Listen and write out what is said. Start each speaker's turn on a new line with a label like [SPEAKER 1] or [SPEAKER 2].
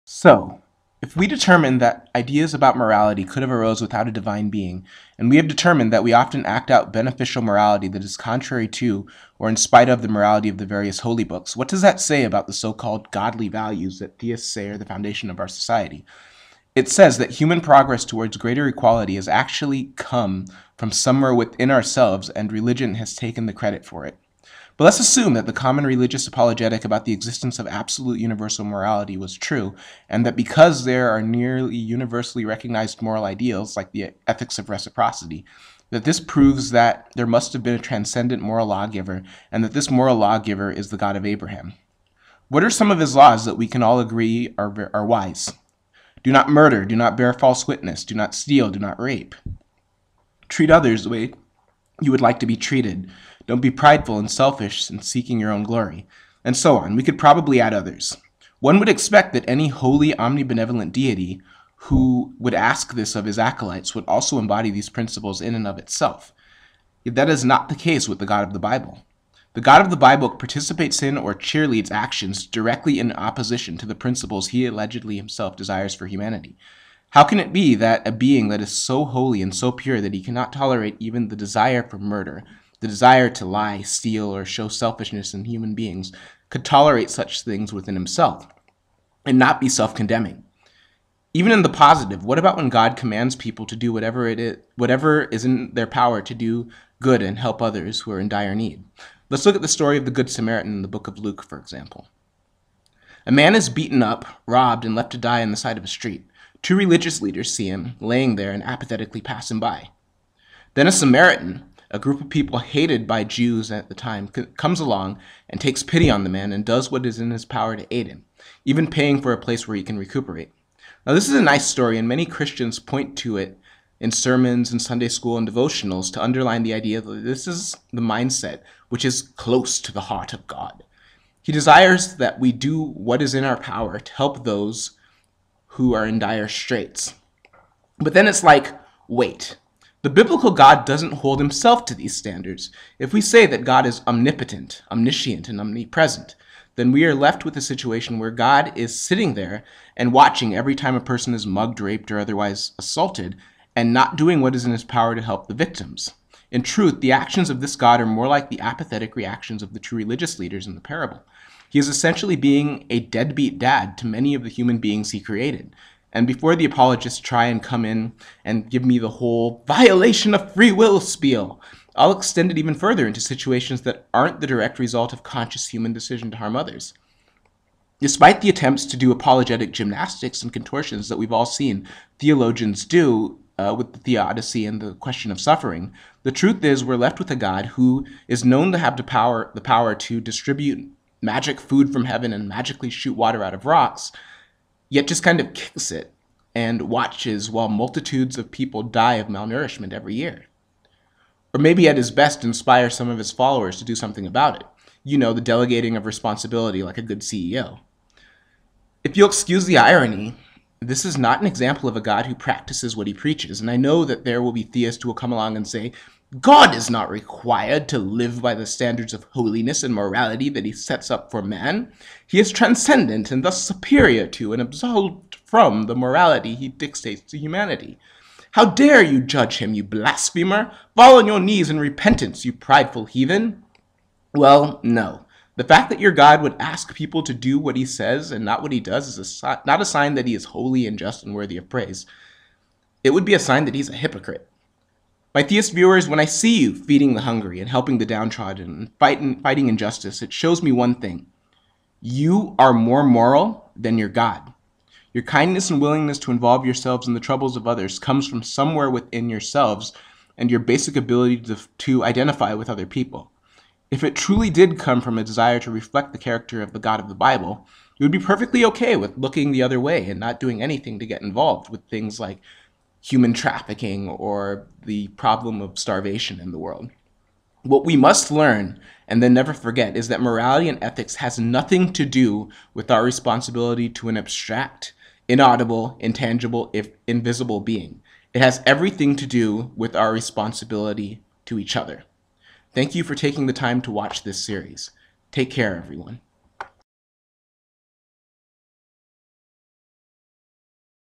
[SPEAKER 1] So, if we determine that ideas about morality could have arose without a divine being, and we have determined that we often act out beneficial morality that is contrary to or in spite of the morality of the various holy books, what does that say about the so-called godly values that theists say are the foundation of our society? It says that human progress towards greater equality has actually come from somewhere within ourselves, and religion has taken the credit for it. But let's assume that the common religious apologetic about the existence of absolute universal morality was true, and that because there are nearly universally recognized moral ideals, like the ethics of reciprocity, that this proves that there must have been a transcendent moral lawgiver, and that this moral lawgiver is the God of Abraham. What are some of his laws that we can all agree are wise? Do not murder, do not bear false witness, do not steal, do not rape. Treat others the way you would like to be treated. Don't be prideful and selfish in seeking your own glory. And so on. We could probably add others. One would expect that any holy, omnibenevolent deity who would ask this of his acolytes would also embody these principles in and of itself. Yet that is not the case with the God of the Bible. The God of the Bible participates in or cheerleads actions directly in opposition to the principles he allegedly himself desires for humanity. How can it be that a being that is so holy and so pure that he cannot tolerate even the desire for murder, the desire to lie, steal, or show selfishness in human beings, could tolerate such things within himself and not be self-condemning? Even in the positive, what about when God commands people to do whatever is in their power to do good and help others who are in dire need? Let's look at the story of the Good Samaritan in the book of Luke, for example. A man is beaten up, robbed, and left to die on the side of a street. Two religious leaders see him laying there and apathetically pass him by. Then a Samaritan, a group of people hated by Jews at the time, comes along and takes pity on the man and does what is in his power to aid him, even paying for a place where he can recuperate. Now, this is a nice story, and many Christians point to it in sermons and Sunday school and devotionals to underline the idea that this is the mindset which is close to the heart of God. He desires that we do what is in our power to help those who are in dire straits. But then it's like, wait. The biblical God doesn't hold himself to these standards. If we say that God is omnipotent, omniscient, and omnipresent, then we are left with a situation where God is sitting there and watching every time a person is mugged, raped, or otherwise assaulted, and not doing what is in his power to help the victims. In truth, the actions of this God are more like the apathetic reactions of the two religious leaders in the parable. He is essentially being a deadbeat dad to many of the human beings he created. And before the apologists try and come in and give me the whole violation of free will spiel, I'll extend it even further into situations that aren't the direct result of conscious human decision to harm others. Despite the attempts to do apologetic gymnastics and contortions that we've all seen theologians do with the theodicy and the question of suffering, the truth is we're left with a God who is known to have the power to distribute magic food from heaven and magically shoot water out of rocks, yet just kind of kicks it and watches while multitudes of people die of malnourishment every year. Or maybe at his best inspire some of his followers to do something about it. You know, the delegating of responsibility like a good CEO. If you'll excuse the irony, this is not an example of a God who practices what he preaches, and I know that there will be theists who will come along and say, God is not required to live by the standards of holiness and morality that he sets up for man. He is transcendent and thus superior to and absolved from the morality he dictates to humanity. How dare you judge him, you blasphemer? Fall on your knees in repentance, you prideful heathen. Well, no. The fact that your God would ask people to do what he says and not what he does is not a sign that he is holy and just and worthy of praise. It would be a sign that he's a hypocrite. My theist viewers, when I see you feeding the hungry and helping the downtrodden and fighting injustice, it shows me one thing. You are more moral than your God. Your kindness and willingness to involve yourselves in the troubles of others comes from somewhere within yourselves and your basic ability to identify with other people. If it truly did come from a desire to reflect the character of the God of the Bible, you would be perfectly okay with looking the other way and not doing anything to get involved with things like human trafficking or the problem of starvation in the world. What we must learn and then never forget is that morality and ethics has nothing to do with our responsibility to an abstract, inaudible, intangible, if invisible being. It has everything to do with our responsibility to each other. Thank you for taking the time to watch this series. Take care, everyone.